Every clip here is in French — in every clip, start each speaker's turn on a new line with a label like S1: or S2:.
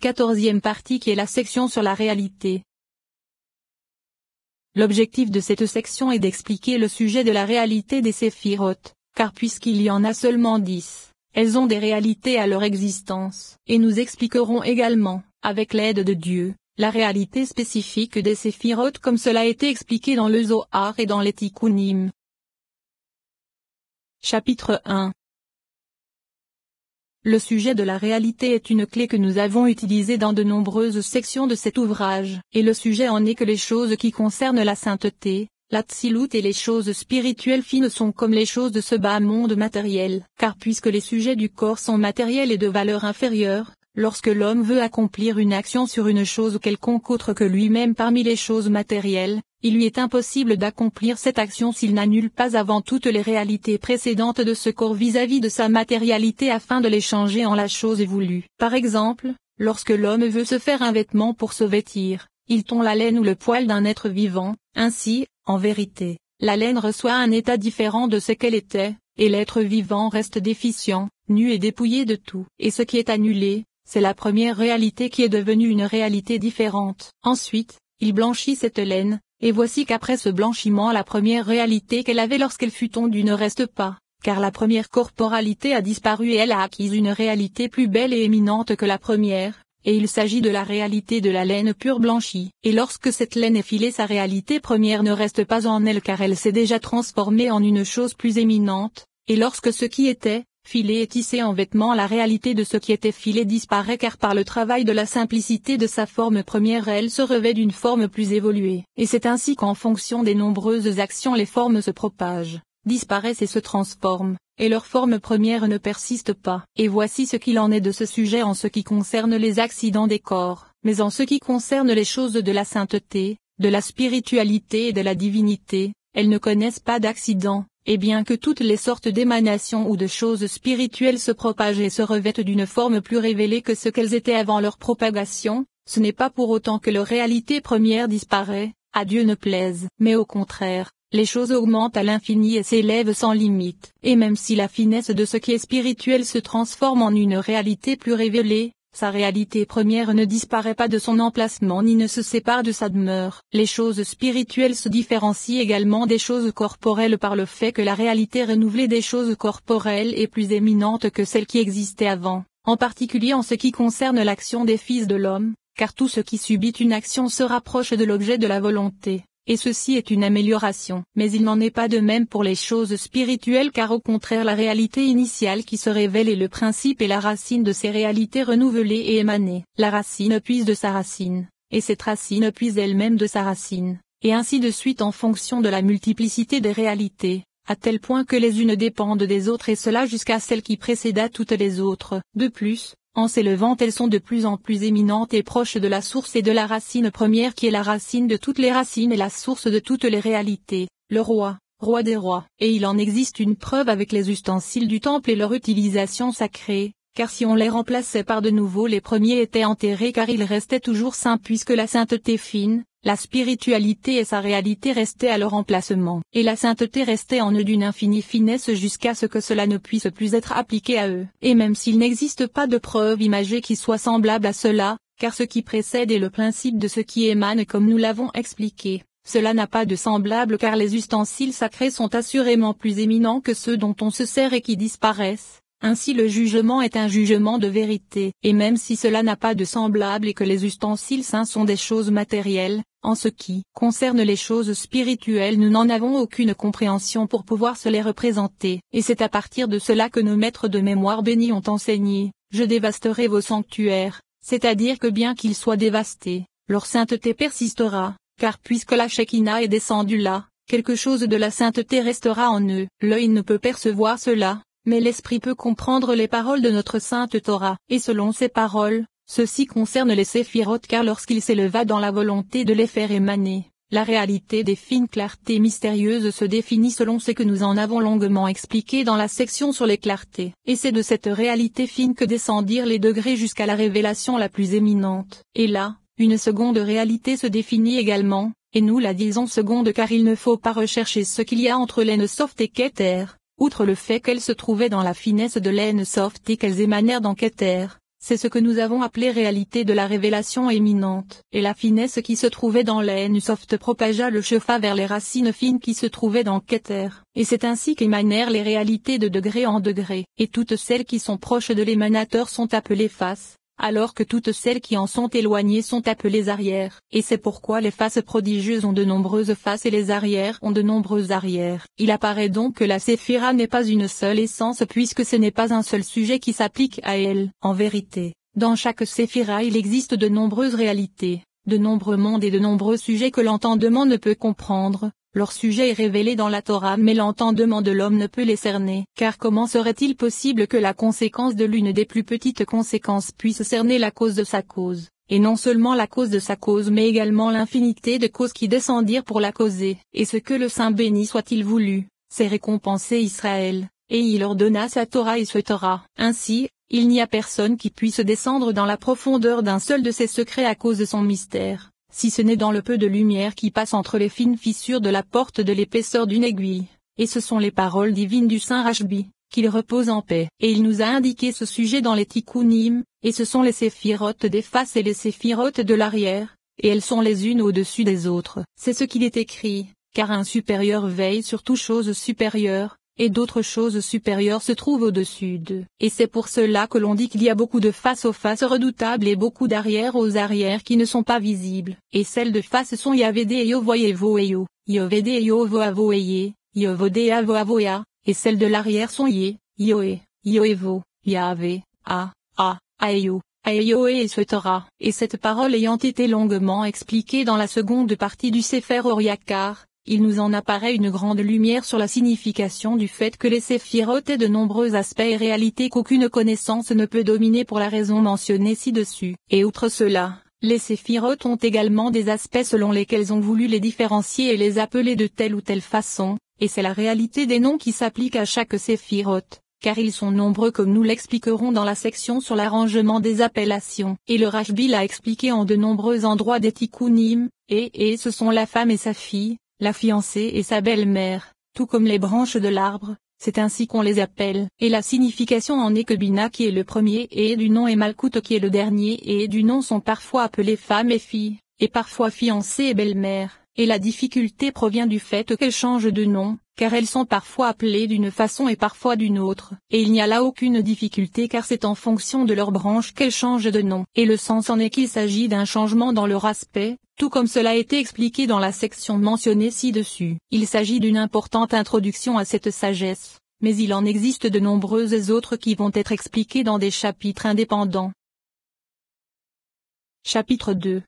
S1: 14e partie qui est la section sur la réalité. L'objectif de cette section est d'expliquer le sujet de la réalité des séphirotes, car puisqu'il y en a seulement 10, elles ont des réalités à leur existence. Et nous expliquerons également, avec l'aide de Dieu, la réalité spécifique des séphirotes comme cela a été expliqué dans le Zohar et dans les Tikkunim. Chapitre 1. Le sujet de la réalité est une clé que nous avons utilisée dans de nombreuses sections de cet ouvrage, et le sujet en est que les choses qui concernent la sainteté, la tsilut et les choses spirituelles fines sont comme les choses de ce bas monde matériel, car puisque les sujets du corps sont matériels et de valeur inférieure, lorsque l'homme veut accomplir une action sur une chose quelconque autre que lui-même parmi les choses matérielles, il lui est impossible d'accomplir cette action s'il n'annule pas avant toutes les réalités précédentes de ce corps vis-à-vis de sa matérialité afin de les changer en la chose voulue. Par exemple, lorsque l'homme veut se faire un vêtement pour se vêtir, il tond la laine ou le poil d'un être vivant, ainsi, en vérité, la laine reçoit un état différent de ce qu'elle était, et l'être vivant reste déficient, nu et dépouillé de tout. Et ce qui est annulé, c'est la première réalité qui est devenue une réalité différente. Ensuite, il blanchit cette laine, et voici qu'après ce blanchiment la première réalité qu'elle avait lorsqu'elle fut tondue ne reste pas, car la première corporalité a disparu et elle a acquis une réalité plus belle et éminente que la première, et il s'agit de la réalité de la laine pure blanchie. Et lorsque cette laine est filée, sa réalité première ne reste pas en elle car elle s'est déjà transformée en une chose plus éminente, et lorsque ce qui était filé et tissé en vêtements, la réalité de ce qui était filé disparaît car par le travail de la simplicité de sa forme première elle se revêt d'une forme plus évoluée. Et c'est ainsi qu'en fonction des nombreuses actions les formes se propagent, disparaissent et se transforment, et leur forme première ne persiste pas. Et voici ce qu'il en est de ce sujet en ce qui concerne les accidents des corps, mais en ce qui concerne les choses de la sainteté, de la spiritualité et de la divinité, elles ne connaissent pas d'accident. Et bien que toutes les sortes d'émanations ou de choses spirituelles se propagent et se revêtent d'une forme plus révélée que ce qu'elles étaient avant leur propagation, ce n'est pas pour autant que leur réalité première disparaît, à Dieu ne plaise. Mais au contraire, les choses augmentent à l'infini et s'élèvent sans limite. Et même si la finesse de ce qui est spirituel se transforme en une réalité plus révélée, sa réalité première ne disparaît pas de son emplacement ni ne se sépare de sa demeure. Les choses spirituelles se différencient également des choses corporelles par le fait que la réalité renouvelée des choses corporelles est plus éminente que celle qui existait avant, en particulier en ce qui concerne l'action des fils de l'homme, car tout ce qui subit une action se rapproche de l'objet de la volonté. Et ceci est une amélioration. Mais il n'en est pas de même pour les choses spirituelles car au contraire la réalité initiale qui se révèle est le principe et la racine de ces réalités renouvelées et émanées. La racine puise de sa racine, et cette racine puise elle-même de sa racine, et ainsi de suite en fonction de la multiplicité des réalités, à tel point que les unes dépendent des autres et cela jusqu'à celle qui précéda toutes les autres. De plus, en s'élevant elles sont de plus en plus éminentes et proches de la source et de la racine première qui est la racine de toutes les racines et la source de toutes les réalités, le roi des rois. Et il en existe une preuve avec les ustensiles du temple et leur utilisation sacrée, car si on les remplaçait par de nouveau les premiers étaient enterrés car ils restaient toujours saints puisque la sainteté fine, la spiritualité et sa réalité restaient à leur emplacement. Et la sainteté restait en eux d'une infinie finesse jusqu'à ce que cela ne puisse plus être appliqué à eux. Et même s'il n'existe pas de preuve imagée qui soit semblable à cela, car ce qui précède est le principe de ce qui émane comme nous l'avons expliqué, cela n'a pas de semblable car les ustensiles sacrés sont assurément plus éminents que ceux dont on se sert et qui disparaissent. Ainsi le jugement est un jugement de vérité. Et même si cela n'a pas de semblable et que les ustensiles saints sont des choses matérielles, en ce qui concerne les choses spirituelles nous n'en avons aucune compréhension pour pouvoir se les représenter. Et c'est à partir de cela que nos maîtres de mémoire bénis ont enseigné, je dévasterai vos sanctuaires, c'est-à-dire que bien qu'ils soient dévastés, leur sainteté persistera, car puisque la Shekinah est descendue là, quelque chose de la sainteté restera en eux. L'œil ne peut percevoir cela, mais l'esprit peut comprendre les paroles de notre sainte Torah. Et selon ces paroles, ceci concerne les séphirotes car lorsqu'il s'éleva dans la volonté de les faire émaner, la réalité des fines clartés mystérieuses se définit selon ce que nous en avons longuement expliqué dans la section sur les clartés. Et c'est de cette réalité fine que descendirent les degrés jusqu'à la révélation la plus éminente. Et là, une seconde réalité se définit également, et nous la disons seconde car il ne faut pas rechercher ce qu'il y a entre l'En-Sof et Keter. Outre le fait qu'elles se trouvaient dans la finesse de l'En-Sof et qu'elles émanèrent dans Keter, c'est ce que nous avons appelé réalité de la révélation éminente. Et la finesse qui se trouvait dans l'Ensoft propagea le Shefa vers les racines fines qui se trouvaient dans Keter. Et c'est ainsi qu'émanèrent les réalités de degré en degré. Et toutes celles qui sont proches de l'émanateur sont appelées faces, alors que toutes celles qui en sont éloignées sont appelées arrières. Et c'est pourquoi les faces prodigieuses ont de nombreuses faces et les arrières ont de nombreuses arrières. Il apparaît donc que la séphira n'est pas une seule essence puisque ce n'est pas un seul sujet qui s'applique à elle. En vérité, dans chaque séphira il existe de nombreuses réalités, de nombreux mondes et de nombreux sujets que l'entendement ne peut comprendre. Leur sujet est révélé dans la Torah mais l'entendement de l'homme ne peut les cerner. Car comment serait-il possible que la conséquence de l'une des plus petites conséquences puisse cerner la cause de sa cause, et non seulement la cause de sa cause mais également l'infinité de causes qui descendirent pour la causer. Et ce que le Saint béni soit-il voulu, c'est récompenser Israël, et il ordonna sa Torah et ce Torah. Ainsi, il n'y a personne qui puisse descendre dans la profondeur d'un seul de ses secrets à cause de son mystère, si ce n'est dans le peu de lumière qui passe entre les fines fissures de la porte de l'épaisseur d'une aiguille. Et ce sont les paroles divines du Saint Rashbi, qu'il repose en paix. Et il nous a indiqué ce sujet dans les Tikkunim, et ce sont les séphirotes des faces et les séphirotes de l'arrière, et elles sont les unes au-dessus des autres. C'est ce qu'il est écrit, car un supérieur veille sur toute chose supérieure, et d'autres choses supérieures se trouvent au-dessus d'eux. Et c'est pour cela que l'on dit qu'il y a beaucoup de faces aux faces redoutables et beaucoup d'arrières aux arrières qui ne sont pas visibles. Et celles de face sont Yavede et Yovoyevo et Yo, Yovede et Yovoavo et Ye, Yovode et Avoavoya, et celles de l'arrière sont Ye, Yoé, Yoevo, Yahvé, Aeyo, Aeyoé et Sotara. Et cette parole ayant été longuement expliquée dans la seconde partie du Sefer Oriakar, il nous en apparaît une grande lumière sur la signification du fait que les séphirotes aient de nombreux aspects et réalités qu'aucune connaissance ne peut dominer pour la raison mentionnée ci-dessus. Et outre cela, les séphirotes ont également des aspects selon lesquels on voulu les différencier et les appeler de telle ou telle façon, et c'est la réalité des noms qui s'applique à chaque séphirote, car ils sont nombreux comme nous l'expliquerons dans la section sur l'arrangement des appellations. Et le Rashbi l'a expliqué en de nombreux endroits des Tikkunim, et ce sont la femme et sa fille, la fiancée et sa belle-mère, tout comme les branches de l'arbre, c'est ainsi qu'on les appelle. Et la signification en est que Bina qui est le premier et du nom et Malkout qui est le dernier et du nom sont parfois appelées femme et fille, et parfois fiancée et belle-mère. Et la difficulté provient du fait qu'elles changent de nom, car elles sont parfois appelées d'une façon et parfois d'une autre. Et il n'y a là aucune difficulté car c'est en fonction de leur branche qu'elles changent de nom. Et le sens en est qu'il s'agit d'un changement dans leur aspect, tout comme cela a été expliqué dans la section mentionnée ci-dessus. Il s'agit d'une importante introduction à cette sagesse, mais il en existe de nombreuses autres qui vont être expliquées dans des chapitres indépendants. Chapitre 2.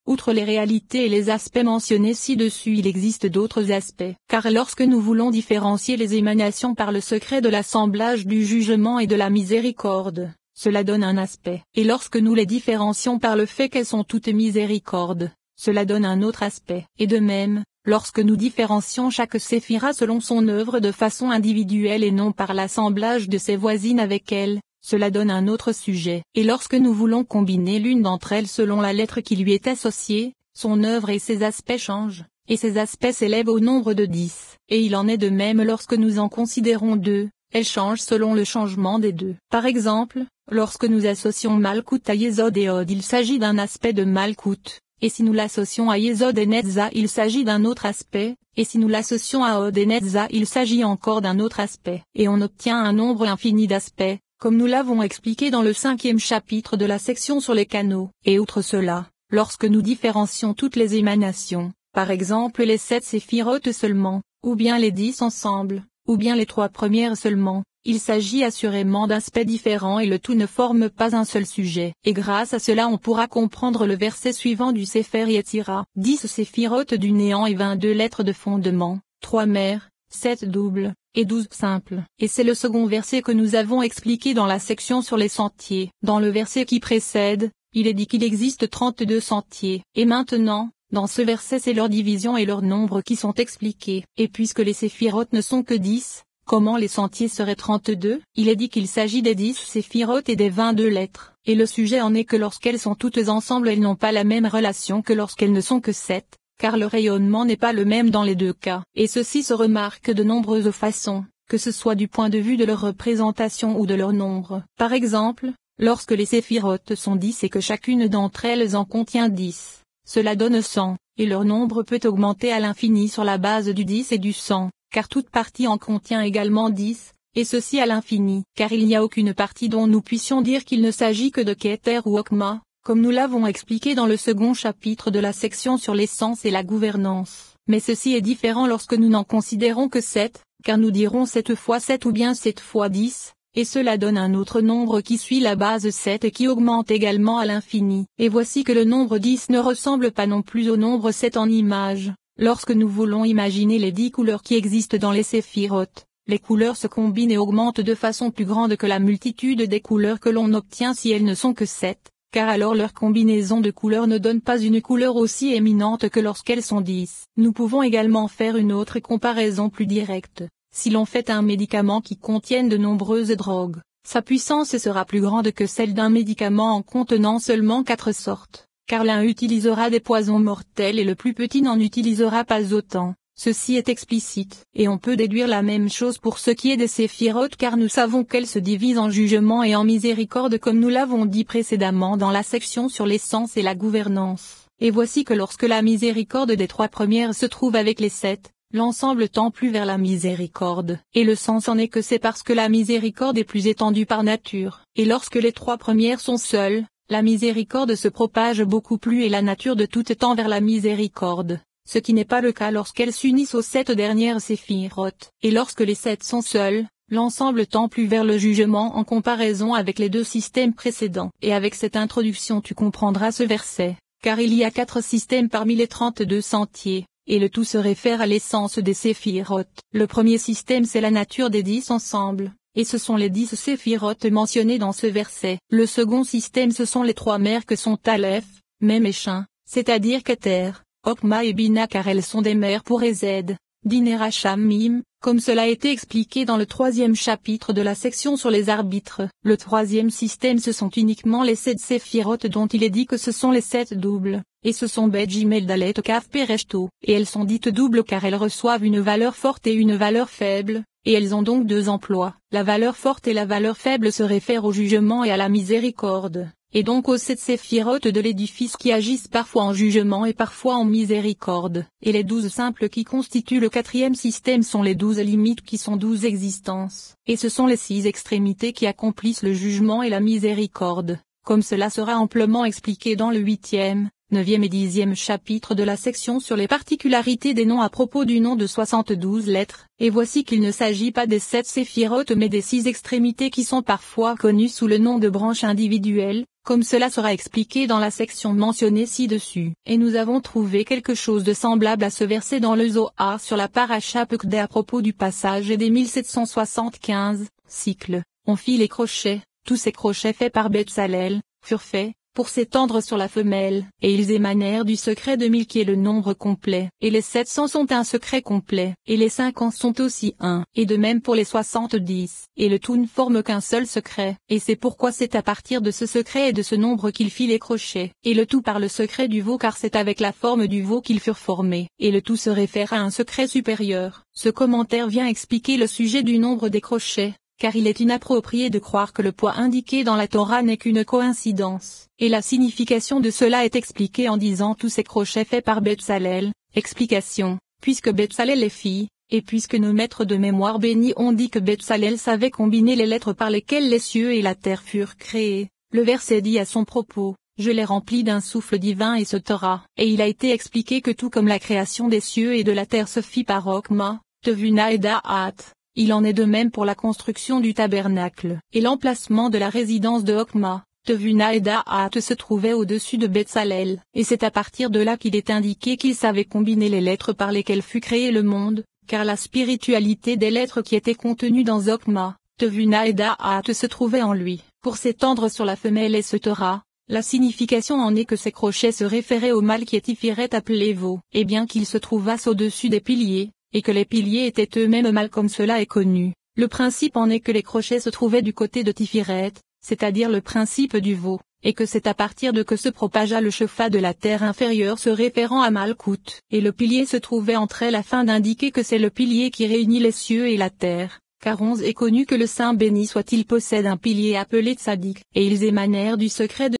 S1: Outre les réalités et les aspects mentionnés ci-dessus, il existe d'autres aspects. Car lorsque nous voulons différencier les émanations par le secret de l'assemblage du jugement et de la miséricorde, cela donne un aspect. Et lorsque nous les différencions par le fait qu'elles sont toutes miséricordes, cela donne un autre aspect. Et de même, lorsque nous différencions chaque séphira selon son œuvre de façon individuelle et non par l'assemblage de ses voisines avec elle, cela donne un autre sujet. Et lorsque nous voulons combiner l'une d'entre elles selon la lettre qui lui est associée, son œuvre et ses aspects changent, et ces aspects s'élèvent au nombre de 10. Et il en est de même lorsque nous en considérons 2, elles changent selon le changement des 2. Par exemple, lorsque nous associons Malkout à Yesod et Od, il s'agit d'un aspect de Malkout, et si nous l'associons à Yesod et Netza, il s'agit d'un autre aspect, et si nous l'associons à Od et Netza, il s'agit encore d'un autre aspect. Et on obtient un nombre infini d'aspects, comme nous l'avons expliqué dans le 5e chapitre de la section sur les canaux. Et outre cela, lorsque nous différencions toutes les émanations, par exemple les 7 séphirotes seulement, ou bien les 10 ensemble, ou bien les 3 premières seulement, il s'agit assurément d'aspects différents et le tout ne forme pas un seul sujet. Et grâce à cela on pourra comprendre le verset suivant du Sefer Yetzira. 10 séphirotes du néant et 22 lettres de fondement, 3 mères, 7 doubles, et 12 simples. Et c'est le second verset que nous avons expliqué dans la section sur les sentiers. Dans le verset qui précède, il est dit qu'il existe 32 sentiers. Et maintenant, dans ce verset c'est leur division et leur nombre qui sont expliqués. Et puisque les séphirotes ne sont que 10, comment les sentiers seraient 32? Il est dit qu'il s'agit des 10 séphirotes et des 22 lettres. Et le sujet en est que lorsqu'elles sont toutes ensemble elles n'ont pas la même relation que lorsqu'elles ne sont que 7. Car le rayonnement n'est pas le même dans les deux cas. Et ceci se remarque de nombreuses façons, que ce soit du point de vue de leur représentation ou de leur nombre. Par exemple, lorsque les séphirotes sont 10 et que chacune d'entre elles en contient 10, cela donne 100, et leur nombre peut augmenter à l'infini sur la base du 10 et du 100, car toute partie en contient également 10, et ceci à l'infini, car il n'y a aucune partie dont nous puissions dire qu'il ne s'agit que de Keter ou Okma, comme nous l'avons expliqué dans le second chapitre de la section sur l'essence et la gouvernance. Mais ceci est différent lorsque nous n'en considérons que 7, car nous dirons 7 fois 7 ou bien 7 fois 10, et cela donne un autre nombre qui suit la base 7 et qui augmente également à l'infini. Et voici que le nombre 10 ne ressemble pas non plus au nombre 7 en image. Lorsque nous voulons imaginer les 10 couleurs qui existent dans les séphirotes, les couleurs se combinent et augmentent de façon plus grande que la multitude des couleurs que l'on obtient si elles ne sont que 7, car alors leur combinaison de couleurs ne donne pas une couleur aussi éminente que lorsqu'elles sont 10. Nous pouvons également faire une autre comparaison plus directe. Si l'on fait un médicament qui contienne de nombreuses drogues, sa puissance sera plus grande que celle d'un médicament en contenant seulement 4 sortes, car l'un utilisera des poisons mortels et le plus petit n'en utilisera pas autant. Ceci est explicite, et on peut déduire la même chose pour ce qui est des séphirotes car nous savons qu'elles se divisent en jugement et en miséricorde comme nous l'avons dit précédemment dans la section sur l'essence et la gouvernance. Et voici que lorsque la miséricorde des 3 premières se trouve avec les 7, l'ensemble tend plus vers la miséricorde, et le sens en est que c'est parce que la miséricorde est plus étendue par nature, et lorsque les 3 premières sont seules, la miséricorde se propage beaucoup plus et la nature de tout tend vers la miséricorde, ce qui n'est pas le cas lorsqu'elles s'unissent aux 7 dernières séphirotes, et lorsque les 7 sont seules, l'ensemble tend plus vers le jugement en comparaison avec les 2 systèmes précédents. Et avec cette introduction tu comprendras ce verset, car il y a 4 systèmes parmi les 32 sentiers. Et le tout se réfère à l'essence des séphirotes. Le premier système c'est la nature des 10 ensembles, et ce sont les 10 séphirotes mentionnés dans ce verset. Le second système ce sont les 3 mères que sont Aleph, Mem et Shin, c'est-à-dire Keter, Okma et Bina car elles sont des mères pour Ezed, Din Racham Mim, comme cela a été expliqué dans le 3e chapitre de la section sur les arbitres. Le troisième système ce sont uniquement les 7 séphirotes dont il est dit que ce sont les 7 doubles. Et ce sont Bet Gimel Dalet Kaf Pereshto, et elles sont dites doubles car elles reçoivent une valeur forte et une valeur faible, et elles ont donc 2 emplois. La valeur forte et la valeur faible se réfèrent au jugement et à la miséricorde, et donc aux 7 séphirotes de l'édifice qui agissent parfois en jugement et parfois en miséricorde. Et les 12 simples qui constituent le 4e système sont les 12 limites qui sont 12 existences, et ce sont les 6 extrémités qui accomplissent le jugement et la miséricorde, comme cela sera amplement expliqué dans le 8e, 9e et 10e chapitre de la section sur les particularités des noms à propos du nom de 72 lettres, et voici qu'il ne s'agit pas des 7 séphirotes mais des 6 extrémités qui sont parfois connues sous le nom de branches individuelles, comme cela sera expliqué dans la section mentionnée ci-dessus. Et nous avons trouvé quelque chose de semblable à ce verset dans le Zohar sur la paracha Pekudei à propos du passage et des 1775 cycles. On fit les crochets, tous ces crochets faits par Betsalel, furent faits, pour s'étendre sur la femelle, et ils émanèrent du secret de 1000 qui est le nombre complet, et les 700 sont un secret complet, et les 50 sont aussi un, et de même pour les 70, et le tout ne forme qu'un seul secret, et c'est pourquoi c'est à partir de ce secret et de ce nombre qu'il fit les crochets, et le tout par le secret du veau car c'est avec la forme du veau qu'ils furent formés, et le tout se réfère à un secret supérieur. Ce commentaire vient expliquer le sujet du nombre des crochets, car il est inapproprié de croire que le poids indiqué dans la Torah n'est qu'une coïncidence, et la signification de cela est expliquée en disant tous ces crochets faits par Betsalel. Explication, puisque Betsalel est fille, et puisque nos maîtres de mémoire bénis ont dit que Betsalel savait combiner les lettres par lesquelles les cieux et la terre furent créés, le verset dit à son propos, je l'ai rempli d'un souffle divin et ce Torah, et il a été expliqué que tout comme la création des cieux et de la terre se fit par Okma, Tevuna et Da'at, il en est de même pour la construction du tabernacle, et l'emplacement de la résidence de Okma, Tevuna et Da'at se trouvait au-dessus de Betsalel, et c'est à partir de là qu'il est indiqué qu'il savait combiner les lettres par lesquelles fut créé le monde, car la spiritualité des lettres qui étaient contenues dans Okma, Tevuna et Da'at se trouvait en lui, pour s'étendre sur la femelle et ce Torah. La signification en est que ces crochets se référaient au mâle qui est Tiferet appelé veau, et bien qu'ils se trouvassent au-dessus des piliers, et que les piliers étaient eux-mêmes mâles comme cela est connu. Le principe en est que les crochets se trouvaient du côté de Tiferet, c'est-à-dire le principe du veau, et que c'est à partir de que se propagea le chefa de la terre inférieure se référant à Malkout, et le pilier se trouvait entre elles afin d'indiquer que c'est le pilier qui réunit les cieux et la terre, car 11 est connu que le saint béni soit-il possède un pilier appelé tzaddik, et ils émanèrent du secret de